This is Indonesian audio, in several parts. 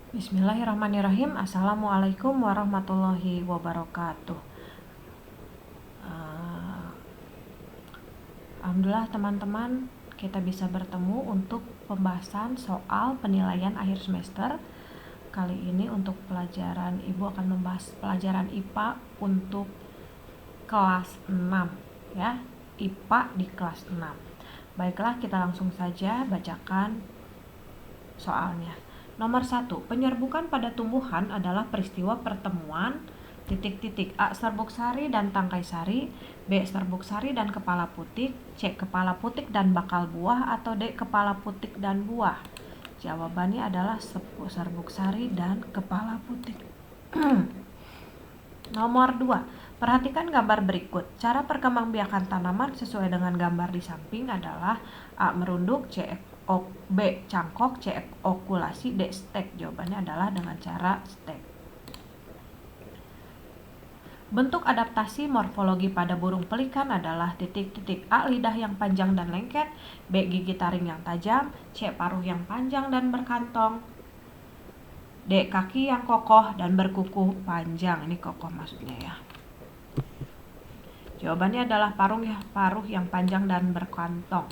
Bismillahirrahmanirrahim. Assalamualaikum warahmatullahi wabarakatuh. Alhamdulillah teman-teman, kita bisa bertemu untuk pembahasan soal penilaian akhir semester. Kali ini untuk pelajaran Ibu akan membahas pelajaran IPA untuk kelas 6 ya. IPA di kelas 6. Baiklah, kita langsung saja bacakan soalnya. Nomor 1, penyerbukan pada tumbuhan adalah peristiwa pertemuan A. Serbuk sari dan tangkai sari, B. Serbuk sari dan kepala putik, C. Kepala putik dan bakal buah, atau D. Kepala putik dan buah. Jawabannya adalah serbuk sari dan kepala putik. Nomor 2, perhatikan gambar berikut. Cara perkembangbiakan tanaman sesuai dengan gambar di samping adalah A. Merunduk, B. Cangkok, C. Okulasi, D. Stek. Jawabannya adalah dengan cara stek. Bentuk adaptasi morfologi pada burung pelikan adalah A. Lidah yang panjang dan lengket, B. Gigi taring yang tajam, C. Paruh yang panjang dan berkantong, D. Kaki yang kokoh dan berkuku panjang. Ini kokoh maksudnya ya. Jawabannya adalah paruh yang panjang dan berkantong.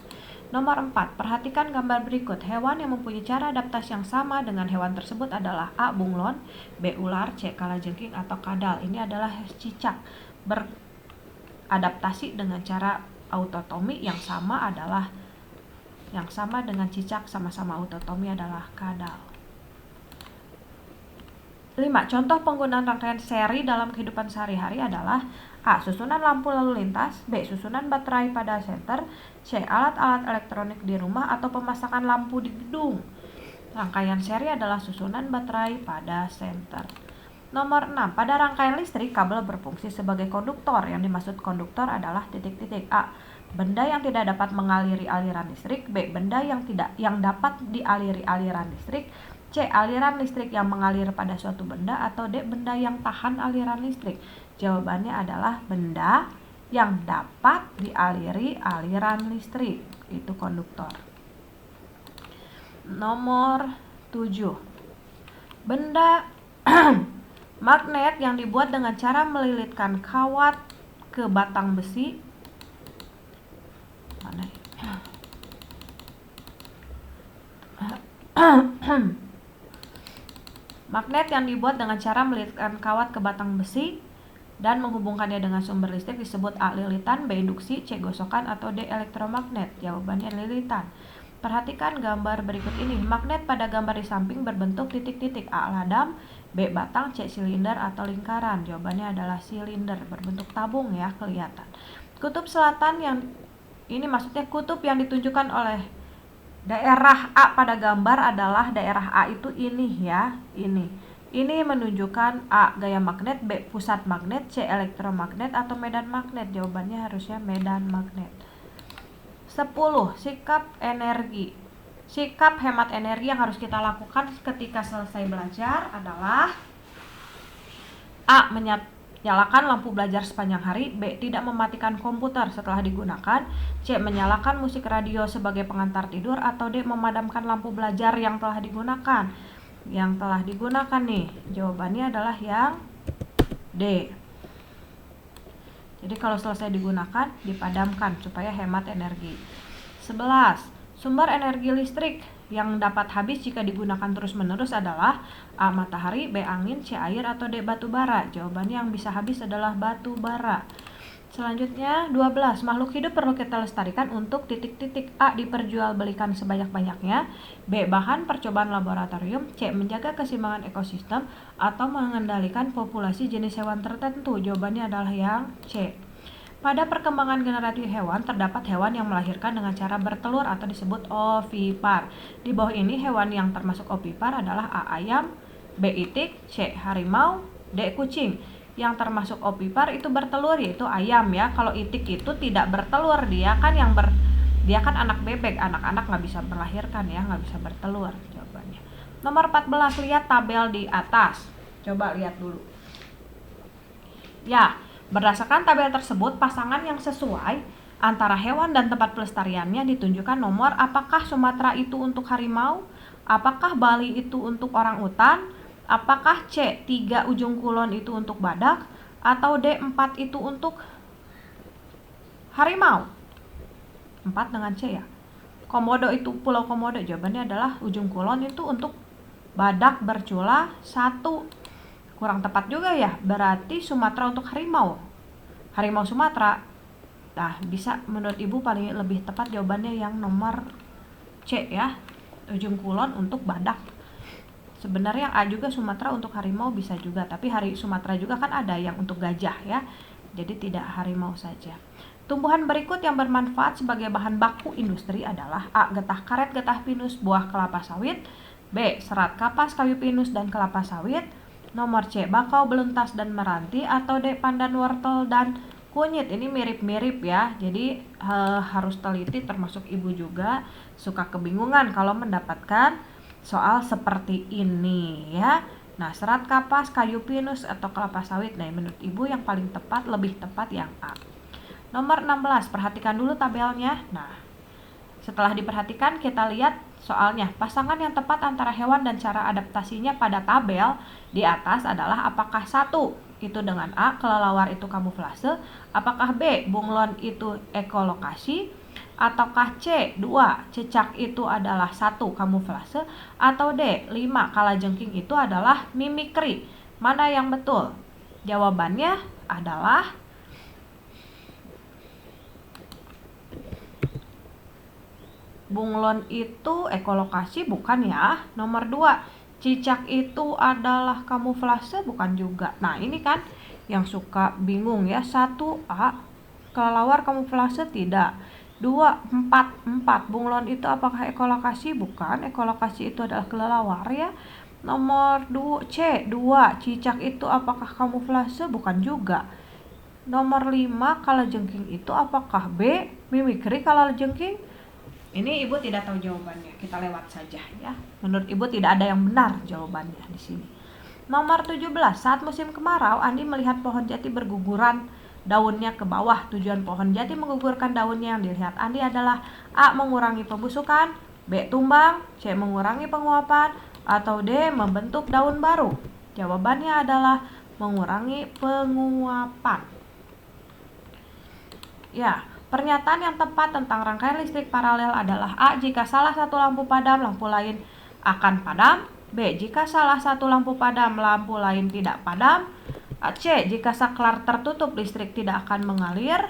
Nomor 4, perhatikan gambar berikut. Hewan yang mempunyai cara adaptasi yang sama dengan hewan tersebut adalah A. Bunglon, B. Ular, C. Kalajengking, atau kadal. Ini adalah cicak. Beradaptasi dengan cara autotomi yang sama dengan cicak, sama-sama autotomi adalah kadal. 5. Contoh penggunaan rangkaian seri dalam kehidupan sehari-hari adalah A. Susunan lampu lalu lintas, B. Susunan baterai pada senter, C. Alat-alat elektronik di rumah, atau pemasangan lampu di gedung. Rangkaian seri adalah susunan baterai pada senter. Nomor 6. Pada rangkaian listrik, kabel berfungsi sebagai konduktor. Yang dimaksud konduktor adalah A. Benda yang tidak dapat mengaliri aliran listrik, B. Benda yang dapat dialiri aliran listrik, C. Aliran listrik yang mengalir pada suatu benda, atau D. Benda yang tahan aliran listrik. Jawabannya adalah benda yang dapat dialiri aliran listrik, itu konduktor. Nomor 7. Benda magnet yang dibuat dengan cara melilitkan kawat ke batang besi. Magnet yang dibuat dengan cara melilitkan kawat ke batang besi dan menghubungkannya dengan sumber listrik disebut A. Lilitan, B. Induksi, C. Gosokan, atau D. Elektromagnet. Jawabannya lilitan. Perhatikan gambar berikut ini. Magnet pada gambar di samping berbentuk titik-titik. A. Ladam, B. Batang, C. Silinder atau lingkaran. Jawabannya adalah silinder, berbentuk tabung ya, kelihatan. Kutub selatan maksudnya kutub yang ditunjukkan oleh daerah A pada gambar adalah daerah A itu ini ya, ini menunjukkan A. Gaya magnet, B. Pusat magnet, C. Elektromagnet, atau medan magnet. Jawabannya harusnya medan magnet. 10. Sikap hemat energi yang harus kita lakukan ketika selesai belajar adalah A. Nyalakan lampu belajar sepanjang hari, B. Tidak mematikan komputer setelah digunakan, C. Menyalakan musik radio sebagai pengantar tidur, atau D. Memadamkan lampu belajar yang telah digunakan. Yang telah digunakan nih, jawabannya adalah yang D. Jadi kalau selesai digunakan, dipadamkan supaya hemat energi. 11. Sumber energi listrik yang dapat habis jika digunakan terus-menerus adalah A. Matahari, B. Angin, C. Air, atau D. Batu bara. Jawabannya yang bisa habis adalah batu bara. Selanjutnya 12. Makhluk hidup perlu kita lestarikan untuk A. Diperjualbelikan sebanyak-banyaknya, B. Bahan percobaan laboratorium, C. Menjaga keseimbangan ekosistem, atau mengendalikan populasi jenis hewan tertentu. Jawabannya adalah yang C. Pada perkembangan generatif hewan, terdapat hewan yang melahirkan dengan cara bertelur atau disebut ovipar. Di bawah ini hewan yang termasuk ovipar adalah A. Ayam, B. Itik, C. Harimau, D. Kucing. Yang termasuk ovipar itu bertelur yaitu ayam ya. Kalau itik itu tidak bertelur, dia kan anak bebek, anak-anak nggak bisa melahirkan ya, nggak bisa bertelur. Jawabannya. Nomor 14, lihat tabel di atas. Coba lihat dulu. Ya. Berdasarkan tabel tersebut, pasangan yang sesuai antara hewan dan tempat pelestariannya ditunjukkan nomor apakah Sumatera itu untuk harimau, Apakah Bali itu untuk orang utan? Apakah C, 3 ujung kulon itu untuk badak? Atau D, 4 itu untuk harimau? 4 dengan C ya. Komodo itu Pulau Komodo, jawabannya adalah ujung kulon itu untuk badak bercula 1. Kurang tepat juga ya, berarti Sumatera untuk harimau. Harimau Sumatera. Nah, bisa menurut Ibu paling lebih tepat jawabannya yang nomor C ya, ujung kulon untuk badak. Sebenarnya yang A juga Sumatera untuk harimau bisa juga, tapi Sumatera juga kan ada yang untuk gajah ya, jadi tidak harimau saja. Tumbuhan berikut yang bermanfaat sebagai bahan baku industri adalah A. Getah karet, getah pinus, buah kelapa sawit. B. Serat kapas, kayu pinus, dan kelapa sawit. Nomor C. Bakau, beluntas, dan meranti. Atau D. Pandan, wortel, dan kunyit. Ini mirip-mirip ya, jadi harus teliti, termasuk Ibu juga suka kebingungan kalau mendapatkan soal seperti ini ya. Nah, serat kapas, kayu pinus, atau kelapa sawit. Nah, menurut Ibu yang paling tepat, lebih tepat yang A. Nomor 16, perhatikan dulu tabelnya. Nah, setelah diperhatikan kita lihat soalnya. Pasangan yang tepat antara hewan dan cara adaptasinya pada tabel di atas adalah apakah 1 itu dengan A, kelelawar itu kamuflase, apakah B, bunglon itu ekolokasi, ataukah C, 2, cicak itu adalah 1 kamuflase, atau D, 5, kalajengking itu adalah mimikri. Mana yang betul? Jawabannya adalah bunglon itu ekolokasi bukan ya. Nomor 2, cicak itu adalah kamuflase bukan juga. Nah, ini kan yang suka bingung ya. 1A, kelelawar kamuflase tidak. 2, 4 bunglon itu apakah ekolokasi? Bukan, ekolokasi itu adalah kelelawar ya. Nomor 2, C, 2, cicak itu apakah kamuflase? Bukan juga. Nomor 5, kalajengking itu apakah B, mimikri kalajengking? Ini Ibu tidak tahu jawabannya, kita lewat saja ya. Menurut Ibu tidak ada yang benar jawabannya di sini. Nomor 17, saat musim kemarau, Andi melihat pohon jati berguguran daunnya ke bawah. Tujuan pohon jati menggugurkan daunnya yang dilihat Andi adalah A. Mengurangi pembusukan, B. Tumbang, C. Mengurangi penguapan, atau D. Membentuk daun baru. Jawabannya adalah mengurangi penguapan. Ya, pernyataan yang tepat tentang rangkaian listrik paralel adalah A. Jika salah satu lampu padam, lampu lain akan padam. B. Jika salah satu lampu padam, lampu lain tidak padam. C. Jika saklar tertutup, listrik tidak akan mengalir.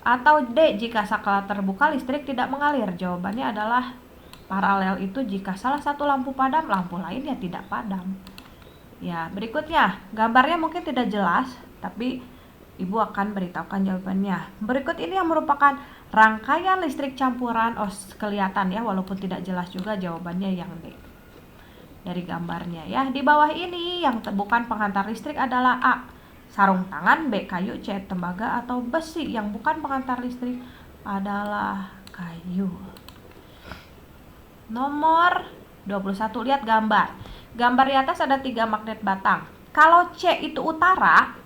Atau D. Jika saklar terbuka, listrik tidak mengalir. Jawabannya adalah paralel itu jika salah satu lampu padam, lampu lain ya tidak padam. Ya, berikutnya gambarnya mungkin tidak jelas, tapi Ibu akan beritahukan jawabannya. Berikut ini yang merupakan rangkaian listrik campuran. Oh, kelihatan ya, walaupun tidak jelas juga jawabannya yang D. Dari gambarnya ya. Di bawah ini yang bukan penghantar listrik adalah A. Sarung tangan, B. Kayu, C. Tembaga atau besi. Yang bukan penghantar listrik adalah kayu. Nomor 21, lihat gambar. Gambar di atas ada 3 magnet batang. Kalau C itu utara,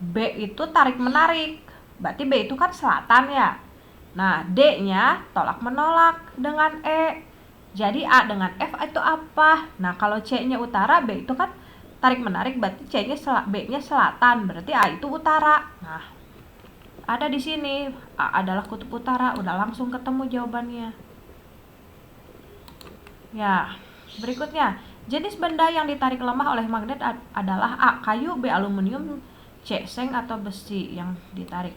B itu tarik menarik, berarti B itu kan selatan ya. Nah, D-nya tolak menolak dengan E. Jadi A dengan F itu apa? Nah, kalau C-nya utara, B itu kan tarik menarik, berarti B-nya selatan, berarti A itu utara. Nah, ada di sini A adalah kutub utara, udah langsung ketemu jawabannya. Ya, berikutnya jenis benda yang ditarik lemah oleh magnet adalah A. Kayu, B. Aluminium, C. Seng atau besi. Yang ditarik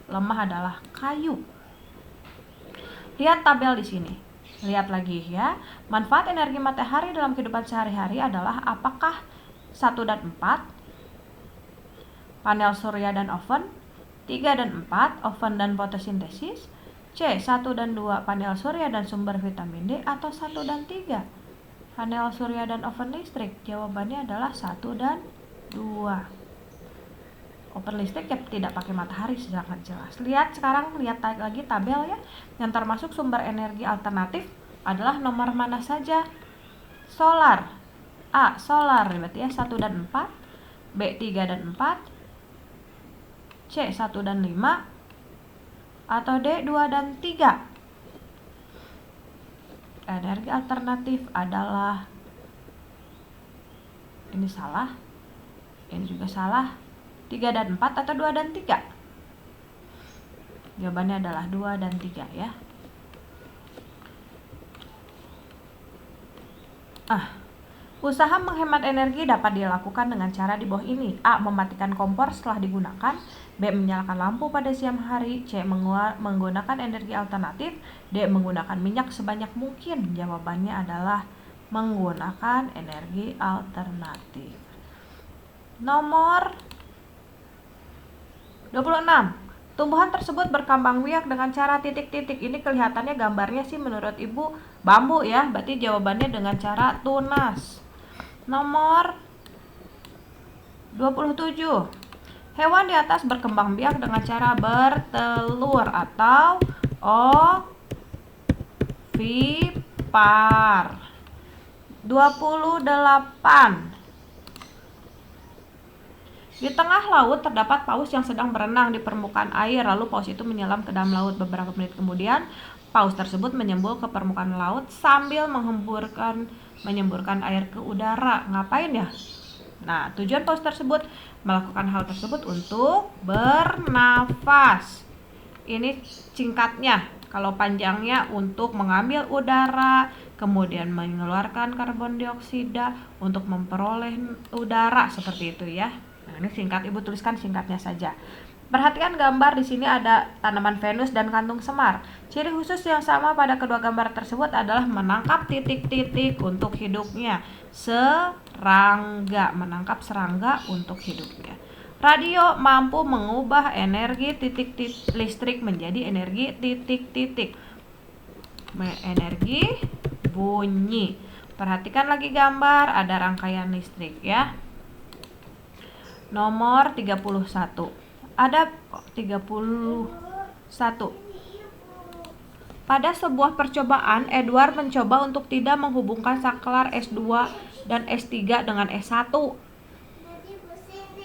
lemah adalah kayu. Lihat tabel di sini. Lihat lagi ya. Manfaat energi matahari dalam kehidupan sehari-hari adalah apakah 1 dan 4, panel surya dan oven, 3 dan 4, oven dan fotosintesis, C. 1 dan 2, panel surya dan sumber vitamin D, atau 1 dan 3, panel surya dan oven listrik. Jawabannya adalah 1 dan 2. Oven listrik ya tidak pakai matahari, sangat jelas. Lihat sekarang, lihat lagi tabel ya. Yang termasuk sumber energi alternatif adalah nomor mana saja? Solar. A. Solar, berarti ya 1 dan 4, B. 3 dan 4, C. 1 dan 5, atau D. 2 dan 3. energi alternatif adalah, ini salah, ini juga salah, 3 dan 4 atau 2 dan 3? Jawabannya adalah 2 dan 3 ya. Usaha menghemat energi dapat dilakukan dengan cara di bawah ini. A. Mematikan kompor setelah digunakan. B. Menyalakan lampu pada siang hari. C. Menggunakan energi alternatif. D. Menggunakan minyak sebanyak mungkin. Jawabannya adalah menggunakan energi alternatif. Nomor 26. Tumbuhan tersebut berkembang biak dengan cara titik-titik. Ini kelihatannya gambarnya sih menurut Ibu bambu ya. Berarti jawabannya dengan cara tunas. Nomor 27. Hewan di atas berkembang biak dengan cara bertelur atau ovipar. 28. Di tengah laut terdapat paus yang sedang berenang di permukaan air. Lalu paus itu menyelam ke dalam laut. Beberapa menit kemudian, paus tersebut menyembul ke permukaan laut sambil menyemburkan air ke udara. Ngapain ya? Nah, tujuan paus tersebut melakukan hal tersebut untuk bernafas. Ini singkatnya. Kalau panjangnya untuk mengambil udara, kemudian mengeluarkan karbon dioksida untuk memperoleh udara, seperti itu ya. Nah, ini singkat, Ibu tuliskan singkatnya saja. Perhatikan gambar, di sini ada tanaman Venus dan kantung semar. Ciri khusus yang sama pada kedua gambar tersebut adalah menangkap titik-titik untuk hidupnya. Serangga, menangkap serangga untuk hidupnya. Radio mampu mengubah energi titik-titik listrik menjadi energi titik-titik. Energi bunyi. Perhatikan lagi gambar, ada rangkaian listrik ya. Nomor 31. Ada 31. Pada sebuah percobaan, Edward mencoba untuk tidak menghubungkan saklar S2 dan S3 dengan S1.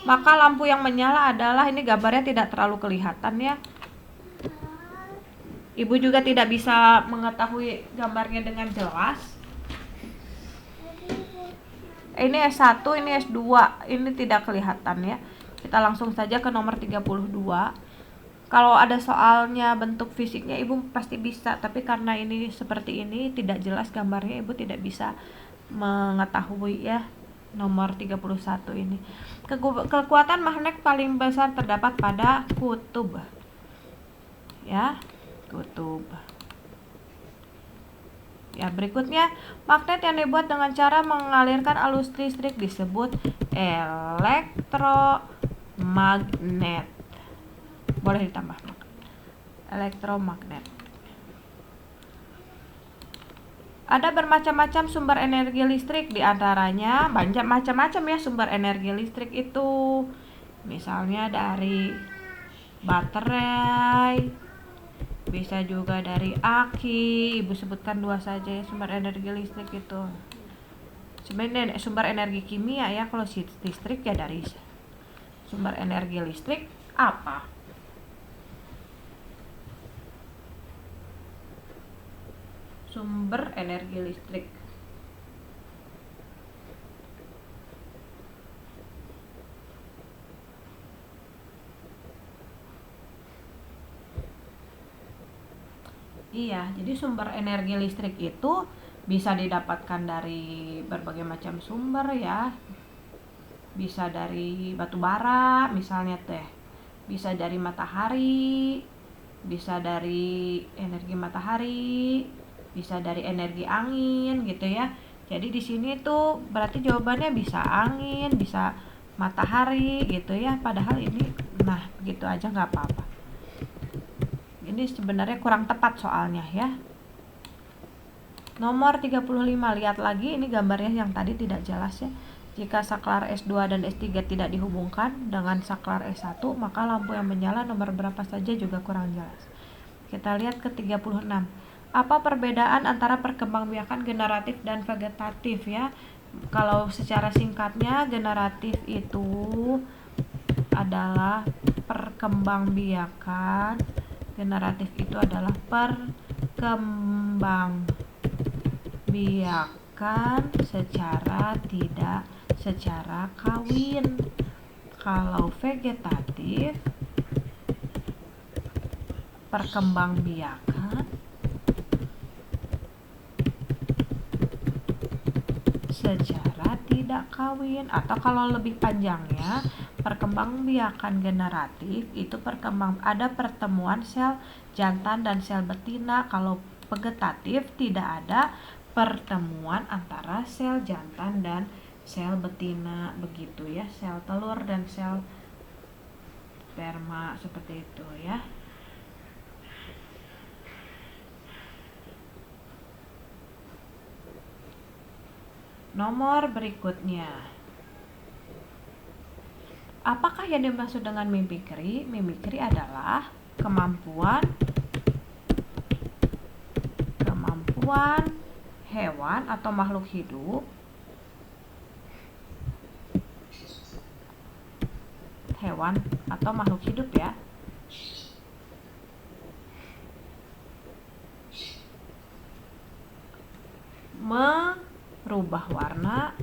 Maka lampu yang menyala adalah, ini gambarnya tidak terlalu kelihatan ya. Ibu juga tidak bisa mengetahui gambarnya dengan jelas. Ini S1, ini S2, ini tidak kelihatan ya. Kita langsung saja ke nomor 32. Kalau ada soalnya bentuk fisiknya Ibu pasti bisa, tapi karena ini seperti ini tidak jelas gambarnya, Ibu tidak bisa mengetahui ya. Nomor 31 ini. Kekuatan magnet paling besar terdapat pada kutub. Ya, kutub. Ya, berikutnya, magnet yang dibuat dengan cara mengalirkan arus listrik disebut elektromagnet. Boleh ditambah elektromagnet. Ada bermacam-macam sumber energi listrik, diantaranya banyak macam-macam ya sumber energi listrik itu. Misalnya dari baterai, bisa juga dari aki. Ibu sebutkan 2 saja ya sumber energi listrik itu. Sebenarnya sumber energi kimia ya, kalau listrik ya dari sumber energi listrik apa? Sumber energi listrik. Iya, jadi sumber energi listrik itu bisa didapatkan dari berbagai macam sumber ya. Bisa dari batu bara misalnya teh. Bisa dari matahari, bisa dari energi matahari, bisa dari energi angin gitu ya. Jadi di sini tuh berarti jawabannya bisa angin, bisa matahari gitu ya. Padahal ini, nah gitu aja nggak apa-apa. Ini sebenarnya kurang tepat soalnya ya. Nomor 35, lihat lagi ini gambarnya yang tadi tidak jelas ya. Jika saklar S2 dan S3 tidak dihubungkan dengan saklar S1, maka lampu yang menyala nomor berapa saja juga kurang jelas. Kita lihat ke 36. Apa perbedaan antara perkembangbiakan generatif dan vegetatif ya? Kalau secara singkatnya, generatif itu adalah perkembangbiakan. Generatif itu adalah perkembang biakan tidak secara kawin. Kalau vegetatif, perkembangbiakan secara tidak kawin. Atau kalau lebih panjangnya, perkembangbiakan generatif itu ada pertemuan sel jantan dan sel betina. Kalau vegetatif tidak ada pertemuan antara sel jantan dan sel betina, begitu ya, sel telur dan sel sperma, seperti itu ya. Nomor berikutnya, apakah yang dimaksud dengan mimikri? Mimikri adalah kemampuan hewan atau makhluk hidup ya, merubah warna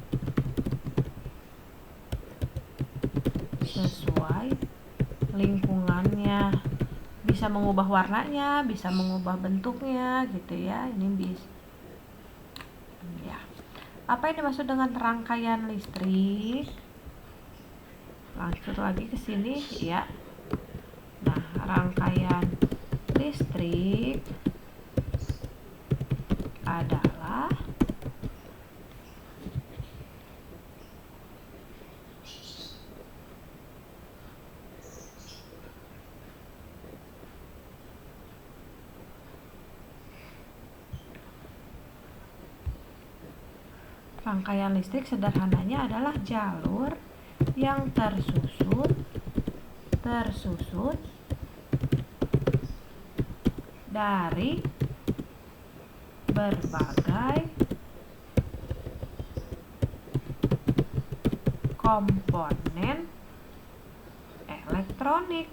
sesuai lingkungannya. Bisa mengubah warnanya, bisa mengubah bentuknya gitu ya. Ini bisa ya. Apa yang dimaksud dengan rangkaian listrik? Langsung lagi ke sini ya. Nah, rangkaian listrik adalah rangkaian listrik sederhananya adalah jalur yang tersusun dari berbagai komponen elektronik.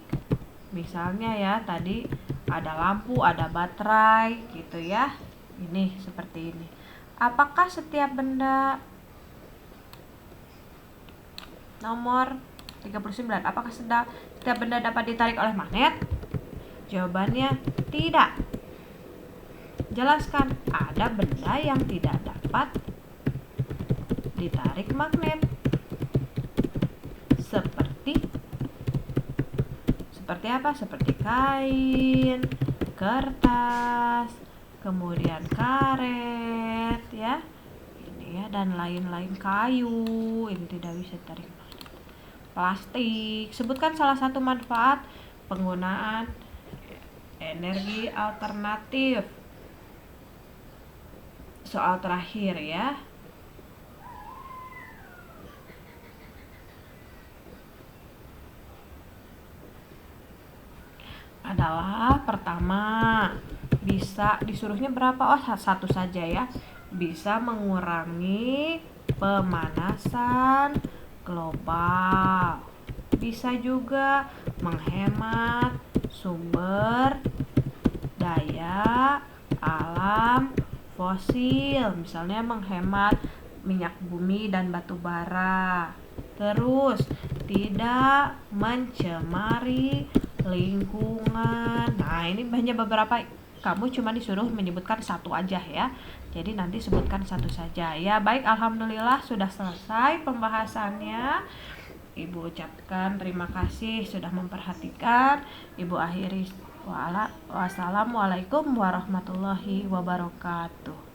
Misalnya ya, tadi ada lampu, ada baterai gitu ya. Ini seperti ini. Apakah setiap benda, nomor 39, apakah setiap benda dapat ditarik oleh magnet? Jawabannya tidak. Jelaskan, ada benda yang tidak dapat ditarik magnet. Seperti apa? Seperti kain, kertas, kemudian karet ya. Ini ya, dan lain-lain, kayu, ini tidak bisa ditarik magnet. Plastik. Sebutkan salah satu manfaat penggunaan energi alternatif. Soal terakhir ya. Adalah pertama, bisa disuruhnya berapa? Oh, satu saja ya. Bisa mengurangi pemanasan global. Bisa juga menghemat sumber daya alam fosil, misalnya menghemat minyak bumi dan batu bara. Terus tidak mencemari lingkungan. Nah, ini hanya beberapa, kamu cuma disuruh menyebutkan satu aja ya. Jadi nanti sebutkan satu saja ya. Baik, alhamdulillah sudah selesai pembahasannya. Ibu ucapkan terima kasih sudah memperhatikan. Ibu akhiri wassalamualaikum warahmatullahi wabarakatuh.